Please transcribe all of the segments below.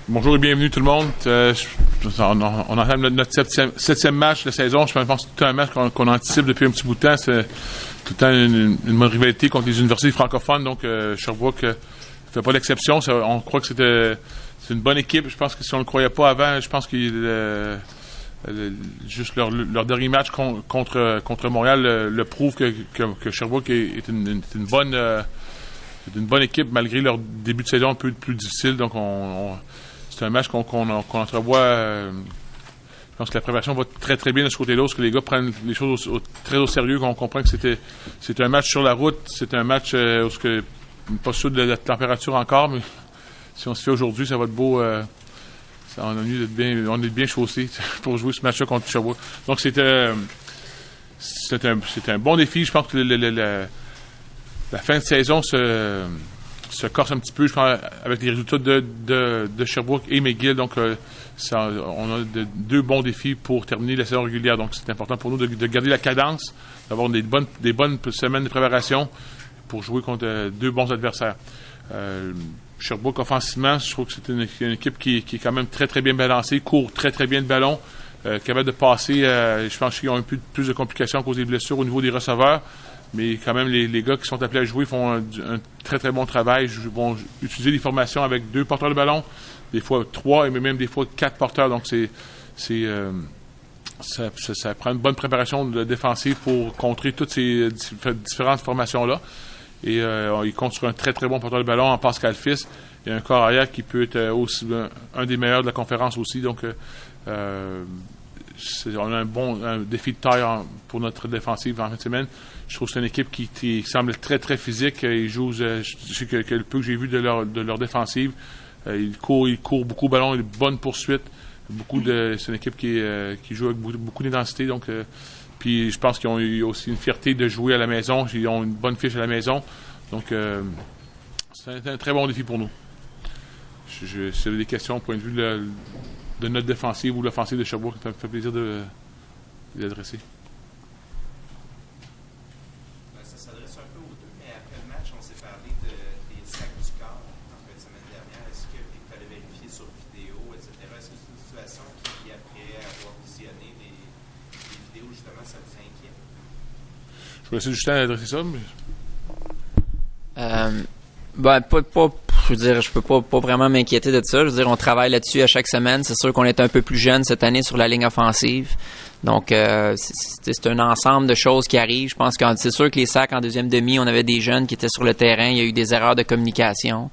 Bonjour et bienvenue tout le monde. On entame notre septième match de la saison. Je pense que c'est un match qu'on anticipe depuis un petit bout de temps. C'est tout le temps une bonne rivalité contre les universités francophones. Donc, Sherbrooke ne fait pas l'exception. On croit que c'est une bonne équipe. Je pense que si on ne le croyait pas avant, je pense que juste leur dernier match contre Montréal le prouve que Sherbrooke est une bonne équipe malgré leur début de saison un peu plus difficile. Donc, c'est un match qu'on entrevoit. Je pense que la préparation va très très bien de ce côté-là, parce que les gars prennent les choses très au sérieux, qu'on comprend que c'est un match sur la route, c'est un match où pas sûr de la température encore, mais si on se fait aujourd'hui, ça va être beau. On est bien chaussés pour jouer ce match-là contre Sherbrooke. Donc c'est un bon défi. Je pense que la fin de saison se corse un petit peu, je pense, avec les résultats de Sherbrooke et McGill. Donc, on a deux bons défis pour terminer la saison régulière. Donc, c'est important pour nous de garder la cadence, d'avoir des bonnes semaines de préparation pour jouer contre deux bons adversaires. Sherbrooke, offensivement, je trouve que c'est une équipe qui est quand même très, très bien balancée, court très, très bien le ballon, capable de passer. Je pense qu'ils ont un peu plus de complications à cause des blessures au niveau des receveurs. Mais quand même, les gars qui sont appelés à jouer font un très, très bon travail. Ils vont utiliser des formations avec 2 porteurs de ballon, des fois 3 et même des fois 4 porteurs. Donc, ça prend une bonne préparation défensive pour contrer toutes ces différentes formations-là. Et ils comptent sur un très, très bon porteur de ballon en Pascal Fils. Il y a un corps arrière qui peut être aussi un des meilleurs de la conférence aussi. Donc, on a un défi de taille pour notre défensive en fin de semaine. Je trouve que c'est une équipe qui semble très, très physique. Ils jouent, je sais que le peu que j'ai vu de leur défensive, ils courent beaucoup au ballon, une bonne poursuite. C'est une équipe qui joue avec beaucoup d'intensité. Donc, puis je pense qu'ils ont eu aussi une fierté de jouer à la maison. Ils ont une bonne fiche à la maison. Donc, c'est un très bon défi pour nous. Si vous avez des questions au point de vue de notre défensive ou l'offensive de Sherbrooke, ça me fait plaisir de les adresser. Ça s'adresse un peu aux deux, mais après le match, on s'est parlé des sacs du corps en fin de semaine dernière. Est-ce que tu allais vérifier sur vidéo, etc.? Est-ce que c'est une situation qui, après avoir visionné des vidéos, justement, ça vous inquiète? Je vais essayer Justin d'adresser ça, mais... Je veux dire, je peux pas vraiment m'inquiéter de ça. Je veux dire, on travaille là-dessus à chaque semaine. C'est sûr qu'on est un peu plus jeune cette année sur la ligne offensive. Donc, c'est un ensemble de choses qui arrivent. Je pense que c'est sûr que les sacs en deuxième demi, on avait des jeunes qui étaient sur le terrain. Il y a eu des erreurs de communication.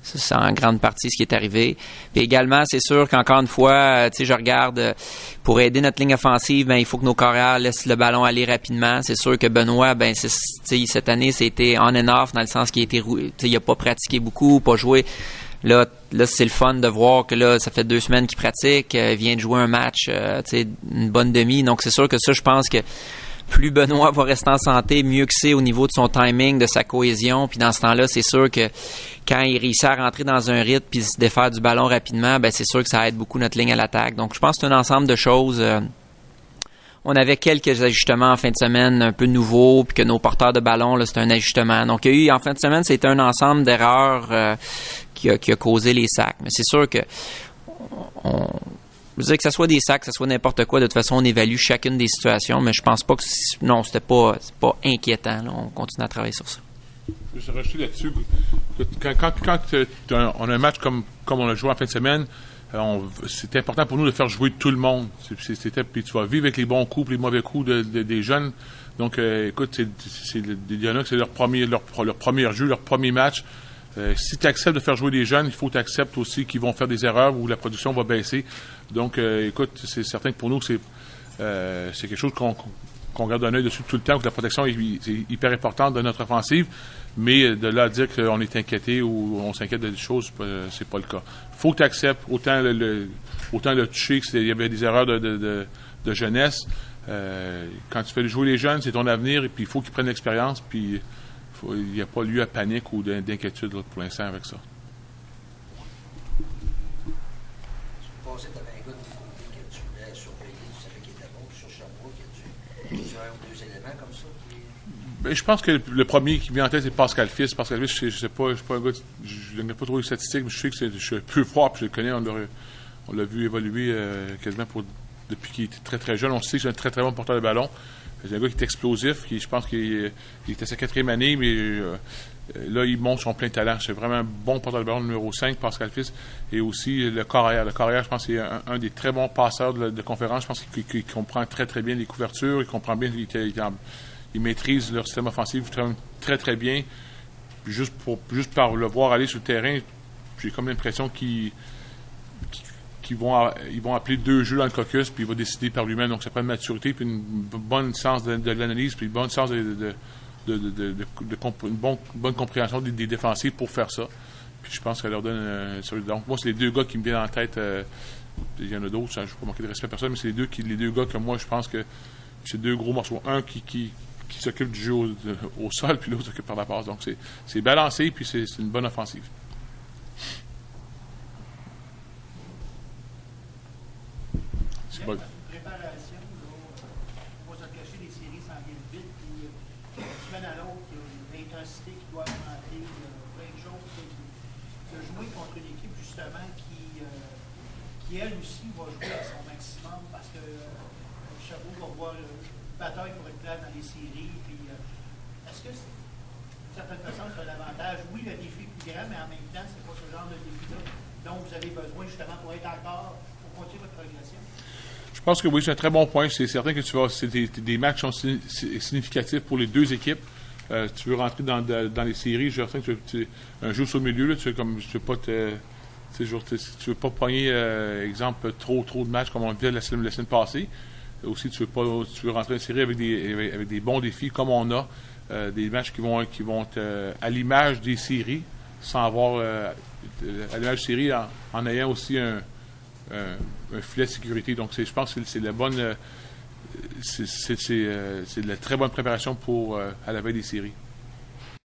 Ça, c'est en grande partie ce qui est arrivé. Puis également, c'est sûr qu'encore une fois, je regarde, pour aider notre ligne offensive, il faut que nos carrières laissent le ballon aller rapidement. C'est sûr que Benoît, cette année, c'était on and off, dans le sens qu'il il a pas pratiqué beaucoup, pas joué. Là, c'est le fun de voir que là, ça fait 2 semaines qu'il pratique, il vient de jouer un match, une bonne demi. Donc, c'est sûr que ça, je pense que plus Benoît va rester en santé, mieux que c'est au niveau de son timing, de sa cohésion. Puis dans ce temps-là, c'est sûr que quand il réussit à rentrer dans un rythme puis se défaire du ballon rapidement, c'est sûr que ça aide beaucoup notre ligne à l'attaque. Donc, je pense que c'est un ensemble de choses. On avait quelques ajustements en fin de semaine un peu nouveaux, puis que nos porteurs de ballon, là, c'est un ajustement. Donc, il y a eu, en fin de semaine, c'était un ensemble d'erreurs qui a causé les sacs. Mais c'est sûr que je veux dire que ça soit des sacs, que ça soit n'importe quoi, de toute façon, on évalue chacune des situations, mais je pense pas que c'est pas inquiétant. Là. On continue à travailler sur ça. Je vais rajouter là-dessus. Quand on a un match comme on a joué en fin de semaine, c'est important pour nous de faire jouer tout le monde. Puis tu vas vivre avec les bons coups et les mauvais coups des jeunes. Donc, écoute, il y en a que c'est leur premier jeu, leur premier match. Si tu acceptes de faire jouer des jeunes, il faut que tu acceptes aussi qu'ils vont faire des erreurs ou la production va baisser. Donc, écoute, c'est certain que pour nous, c'est quelque chose qu'on garde un œil dessus tout le temps, que la protection est hyper importante de notre offensive, mais de là à dire qu'on est inquiété ou on s'inquiète de des choses, c'est pas le cas. Il faut que tu acceptes autant le toucher qu'il y avait des erreurs de jeunesse. Quand tu fais jouer les jeunes, c'est ton avenir, et puis il faut qu'ils prennent l'expérience, puis il n'y a pas lieu à panique ou d'inquiétude là, pour l'instant avec ça. tu voulais surveiller, tu savais qu'il était bon. Sur Sherbrooke, y a-tu un ou deux éléments comme ça qui... Ben, je pense que le premier qui vient en tête, c'est Pascal Fils. Pascal Fils, je sais pas, je suis pas un gars, je n'ai pas trop les statistiques, mais je sais que je suis un peu fort, puis je le connais, on l'a vu évoluer quasiment depuis qu'il était très très jeune. On sait que c'est un très très bon porteur de ballon. C'est un gars qui est explosif, je pense qu'il était sa 4e année, mais là, il montre son plein talent. C'est vraiment un bon porteur de ballon numéro 5, Pascal Fils. Et aussi le carrière. Le carrière, je pense, c'est un des très bons passeurs de conférence. Je pense qu'il comprend très très bien les couvertures, il comprend bien, il maîtrise leur système offensif très très bien. Puis juste par le voir aller sur le terrain, j'ai comme l'impression qu'ils vont appeler 2 jeux dans le caucus, puis il va décider par lui-même. Donc ça prend une maturité, puis une bonne sens de l'analyse, puis une bonne sens une bonne compréhension des défensifs pour faire ça. Puis je pense qu'elle leur donne... donc moi, c'est les 2 gars qui me viennent en tête. Il y en a d'autres, je ne veux pas manquer de respect à personne, mais c'est les deux gars que moi, je pense que c'est 2 gros morceaux. Un qui s'occupe du jeu au sol, puis l'autre s'occupe par la passe. Donc c'est balancé, puis c'est une bonne offensive. C'est bon. Préparation, on va se cacher, les séries s'en viennent vite, puis d'une semaine à l'autre, il y a une intensité qui doit augmenter, plein de choses. De jouer contre une équipe, justement, qui elle aussi, va jouer à son maximum, parce que Chabot va voir une bataille pour être place dans les séries, puis est-ce que, d'une certaine façon, c'est un avantage? Oui, le défi est plus grand, mais en même temps, c'est pas ce genre de défi-là dont vous avez besoin, justement, pour continuer votre progression? Je pense que oui, c'est un très bon point. C'est certain que c'est des matchs qui sont significatifs pour les 2 équipes. Tu veux rentrer dans les séries, je sais que un jeu sur le milieu, là, tu veux pas pogner, exemple, trop de matchs comme on le dit la semaine passée. Aussi, tu veux rentrer en série avec des bons défis comme on a, des matchs qui vont être à l'image des séries, sans avoir à l'image des séries en ayant aussi un filet de sécurité. Donc, je pense que c'est de la très bonne préparation à la veille des séries.